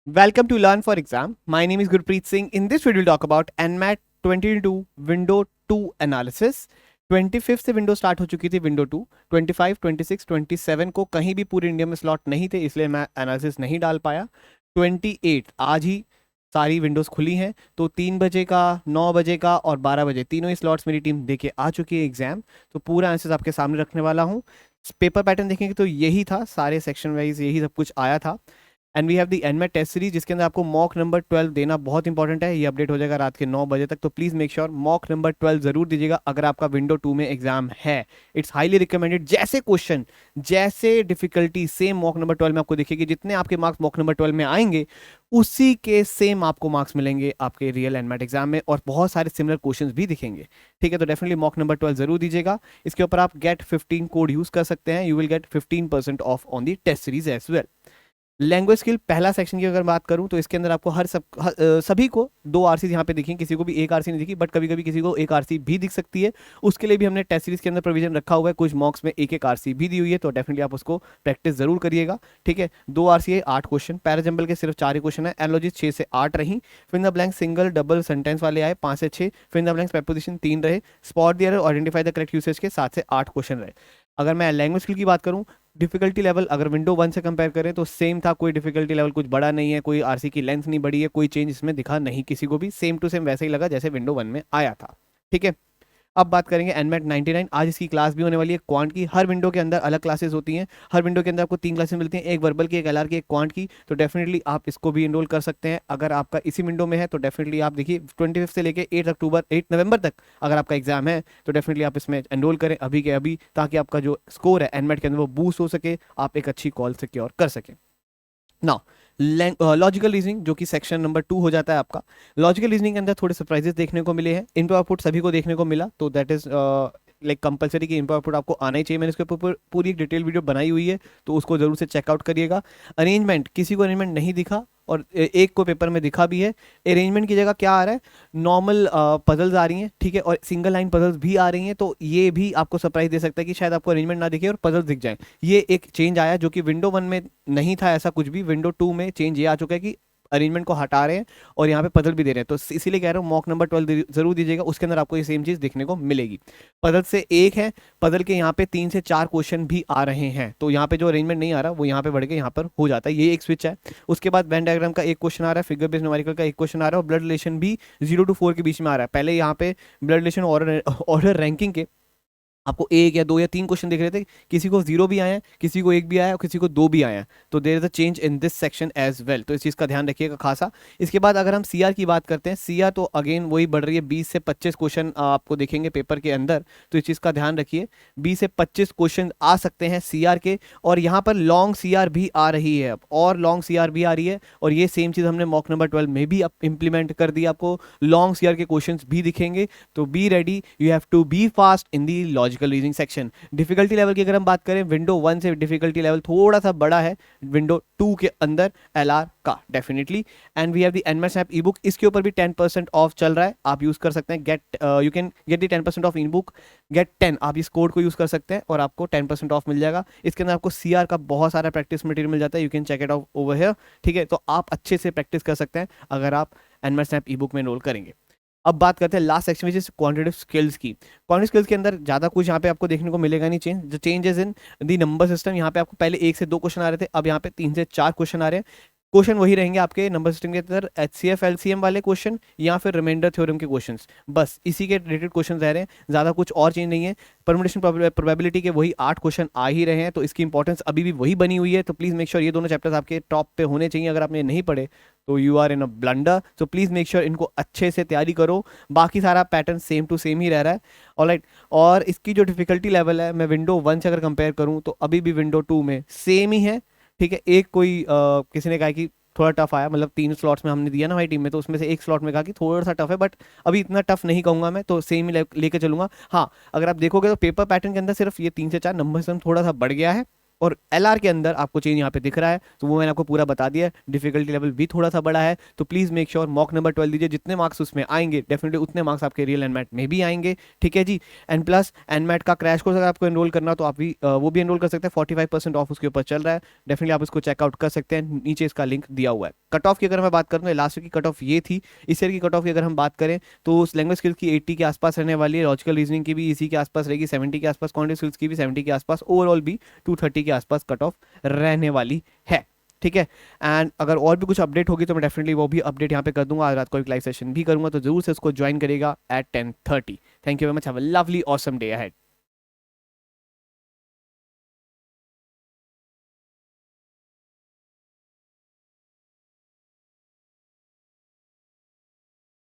Welcome to Learn for Exam. My name is Gurpreet Singh. In this video, we'll talk about NMAT 2022 Window 2 analysis. 25 से window start हो चुकी थी window 2, 25, 26, 27 को कहीं भी पूरे इंडिया में स्लॉट नहीं थे, इसलिए मैं एनालिसिस नहीं डाल पाया। 28 आज ही सारी विंडोज़ खुली हैं, तो 3 बजे का, 9 बजे का और 12 बजे तीनों ही स्लॉट्स मेरी टीम देके आ चुकी है एग्जाम। तो पूरा आंसर आपके सामने रखने वाला हूँ। पेपर पैटर्न देखेंगे तो यही था, सारे सेक्शन वाइज यही सब कुछ आया था। And we have the NMAT test series, जिसके अंदर आपको मॉक नंबर 12 देना बहुत इंपॉर्टेंट है। ये अपडेट हो जाएगा रात के 9 बजे तक, तो please make sure mock number 12 जरूर दीजिएगा अगर आपका विंडो 2 में एग्जाम है। It's highly recommended. जैसे क्वेश्चन, जैसे डिफिकल्टी सेम मॉक नंबर 12 में आपको दिखेगी। जितने आपके मार्क्स मॉक नंबर 12 में आएंगे उसी के सेम आपको मार्क्स मिलेंगे आपके रियल एनमेट एग्जाम में, और बहुत सारे सिमिलर क्वेश्चंस भी दिखेंगे। ठीक है, तो डेफिनेटली मॉक नंबर 12 जरूर दीजिएगा। इसके ऊपर आप गेट 15 कोड यूज कर सकते हैं। You will get 15% off on the test series as well. Language skill पहला सेक्शन की अगर बात करूं तो इसके अंदर आपको सभी को 2 आरसी यहाँ पे दिखें, किसी को भी एक आरसी नहीं दिखी, बट कभी कभी किसी को एक आरसी भी दिख सकती है। उसके लिए भी हमने टेस्ट सीरीज के अंदर प्रोविजन रखा हुआ है। कुछ मॉक्स में एक एक आरसी भी दी हुई है, तो डेफिनेटली आप उसको प्रैक्टिस जरूर करिएगा। ठीक है, 2 आरसी है, 8 क्वेश्चन। पैराजम्बल के सिर्फ 4 ही क्वेश्चन है। एनालॉजी 6 से 8 रही। फिर the blank single double sentence वाले आए 5 से 6। फिर द ब्लैंक प्रेपोजिशन 3 रहे। Spot the error, identify the correct usage के 7 से 8 क्वेश्चन रहे। अगर मैं लैंग्वेज स्किल की बात करूं, डिफिकल्टी लेवल अगर विंडो 1 से कंपेयर करें तो सेम था। कोई डिफिकल्टी लेवल कुछ बड़ा नहीं है, कोई आरसी की लेंथ नहीं बढ़ी है, कोई चेंज इसमें दिखा नहीं किसी को भी। सेम टू सेम वैसे ही लगा जैसे विंडो 1 में आया था। ठीक है, अब बात करेंगे एनमेट 99। आज इसकी क्लास भी होने वाली है क्वांट की। हर विंडो के अंदर अलग क्लासेस होती हैं। हर विंडो के अंदर आपको 3 क्लासेस मिलती हैं, एक वर्बल की, एक एलआर की, एक क्वांट की। तो डेफिनेटली आप इसको भी इनरोल कर सकते हैं। अगर आपका इसी विंडो में है तो डेफिनेटली आप देखिए 25 से लेकर 8 नवंबर तक अगर आपका एग्जाम है तो डेफिनेटली आप इसमें एनरोल करें अभी के अभी, ताकि आपका जो स्कोर है एनमेट के अंदर वो बूस्ट हो सके, आप एक अच्छी कॉल सिक्योर कर सकें। ना लॉजिकल रीजनिंग, जो कि सेक्शन नंबर 2 हो जाता है आपका। लॉजिकल रीजनिंग के अंदर थोड़े सरप्राइजेस देखने को मिले हैं। इनपुट आउटपुट सभी को देखने को मिला, तो दैट इज लाइक कंपलसरी कि इनपुट आउटपुट आपको आना ही चाहिए। मैंने इसके ऊपर पूरी एक डिटेल वीडियो बनाई हुई है, तो उसको जरूर से चेकआउट करिएगा। अरेंजमेंट, किसी को अरेंजमेंट नहीं दिखा और एक को पेपर में दिखा भी है। अरेंजमेंट की जगह क्या आ रहा है, नॉर्मल पजल्स आ रही हैं। ठीक है, और सिंगल लाइन पजल्स भी आ रही हैं, तो ये भी आपको सरप्राइज दे सकता है कि शायद आपको अरेंजमेंट ना दिखे और पजल्स दिख जाए। ये एक चेंज आया जो कि विंडो 1 में नहीं था ऐसा कुछ भी। विंडो 2 में चेंज ये आ चुका है कि अरेंजमेंट को हटा रहे हैं और यहाँ पे पजल भी दे रहे हैं। तो इसीलिए कह रहा हूँ मॉक नंबर 12 जरूर दीजिएगा, उसके अंदर आपको ये सेम चीज देखने को मिलेगी। पजल से एक है, पजल के यहाँ पे 3 से 4 क्वेश्चन भी आ रहे हैं, तो यहाँ पे जो अरेंजमेंट नहीं आ रहा वो यहाँ पे बढ़ के यहाँ पर हो जाता है। ये एक स्विच है। उसके बाद वेन डायग्राम का एक क्वेश्चन आ रहा है, फिगर बेस्ड न्यूमेरिकल का एक क्वेश्चन आ रहा है, और ब्लड रिलेशन भी 0 to 4 के बीच में आ रहा है। पहले यहाँ पे ब्लड रिलेशन ऑर्डर रैंकिंग के आपको 1 या 2 या 3 क्वेश्चन दिख रहे थे, किसी को 0 भी आया है, किसी को 1 भी आया है और किसी को 2 भी आया है। तो there is a change in this section as well, तो इस चीज़ का ध्यान रखिएगा खासा। इसके बाद अगर हम सीआर की बात करते हैं, सीआर तो अगेन वही बढ़ रही है, 20 से 25 क्वेश्चन आपको देखेंगे पेपर के अंदर, तो इस चीज़ का ध्यान रखिए। 20 से 25 क्वेश्चन आ सकते हैं सीआर के, और यहाँ पर लॉन्ग सीआर भी आ रही है अब, और लॉन्ग सीआर भी आ रही है। और ये सेम चीज़ हमने मॉक नंबर 12 में भी इंप्लीमेंट कर दी, आपको लॉन्ग सीआर के क्वेश्चन भी दिखेंगे। तो be ready, you have to be fast in the logical reasoning section. Difficulty level की अगर हम बात करें, विंडो 1 से डिफिकल्टी लेवल थोड़ा सा बड़ा है विंडो 2 के अंदर एलआर का definitely. And we have the NMAT SNAP e book, इसके ऊपर भी 10% ऑफ चल रहा है, आप यूज कर सकते हैं। You can get the 10% off in book, get 10, आप इस कोड को यूज कर सकते हैं और आपको 10% ऑफ मिल जाएगा। इसके अंदर आपको सीआर का बहुत सारा प्रैक्टिस मटेरियल मिल जाता है, you can check it out over here. ठीक है, तो आप अच्छे से प्रैक्टिस कर सकते हैं अगर आप एनमेट स्नैप ई बुक में एनरोल करेंगे। अब बात करते हैं last section which is quantitative skills की। क्वांटिटेटिव स्किल्स के अंदर ज्यादा कुछ यहाँ पे आपको देखने को मिलेगा नहीं change. The changes in the number system, यहाँ पे आपको पहले 1 से 2 क्वेश्चन आ रहे थे, अब यहाँ पे 3 से 4 क्वेश्चन आ रहे हैं। क्वेश्चन वही रहेंगे आपके नंबर सिस्टम के अंदर, एचसीएफ एलसीएम वाले क्वेश्चन या फिर रिमाइंडर थ्योरम के क्वेश्चंस, बस इसी के रिलेटेड क्वेश्चन रह रहे हैं, ज्यादा कुछ और चेंज नहीं है। परमुटेशन प्रोबेबिलिटी के वही 8 क्वेश्चन आ ही रहे हैं, तो इसकी इंपॉर्टेंस अभी भी वही बनी हुई है। तो प्लीज मेक श्योर ये दोनों चैप्टर्स आपके टॉप पे होने चाहिए। अगर आपने नहीं पढ़े तो you are in a blunder, तो प्लीज मेक श्योर इनको अच्छे से तैयारी करो। बाकी सारा पैटर्न सेम टू सेम ही रह रहा है। ऑलराइट, और इसकी जो डिफिकल्टी लेवल है, मैं विंडो 1 से अगर कंपेयर करूं तो अभी भी विंडो 2 में सेम ही है। ठीक है, एक कोई किसी ने कहा कि थोड़ा टफ आया, मतलब 3 स्लॉट्स में हमने दिया ना हमारी टीम में, तो उसमें से एक स्लॉट में कहा कि थोड़ा सा टफ है, बट अभी इतना टफ नहीं कहूंगा मैं, तो सेम ही लेके चलूंगा। हाँ, अगर आप देखोगे तो पेपर पैटर्न के अंदर सिर्फ ये 3 से 4 नंबर सिस्टम थोड़ा सा बढ़ गया है, और LR के अंदर आपको चेंज यहाँ पे दिख रहा है, तो वो मैंने आपको पूरा बता दिया है। डिफिकल्टी लेवल भी थोड़ा सा बड़ा है, तो please make sure mock number 12 दीजिए, जितने मार्क्स उसमें आएंगे डेफिनेटली उतने मार्क्स आपके रियल एनमैट में भी आएंगे, ठीक है जी। एंड प्लस एनमैट का क्रैश कोर्स अगर आपको एनरोल करना तो आप भी वो भी एनरोल कर सकते हैं, 45% ऑफ उसके ऊपर चल रहा है, डेफिनेटली आप इसको चेकआउट कर सकते हैं, नीचे इसका लिंक दिया हुआ है। कट ऑफ की अगर मैं बात करूँ तो लास्ट ईयर की कट ऑफ ये थी, इस ईयर की कट ऑफ की अगर हम बात करें तो उस लैंग्वेज स्किल्स की 80 के आसपास रहने वाली है, लॉजिकल रीजनिंग की भी इसी के आसपास रहेगी 70 के आसपास, क्वांटिटेटिव स्किल्स की भी 70 के आसपास, ओवरऑल भी 230 के आसपास कट ऑफ रहने वाली है, ठीक है। एंड अगर और भी कुछ अपडेट होगी तो मैं डेफिनेटली वो भी अपडेट यहाँ पे कर दूंगा, आज रात को एक लाइव सेशन भी करूंगा, तो जरूर से उसको ज्वाइन करेगा at 10:30। Thank you very much, have a lovely awesome day ahead.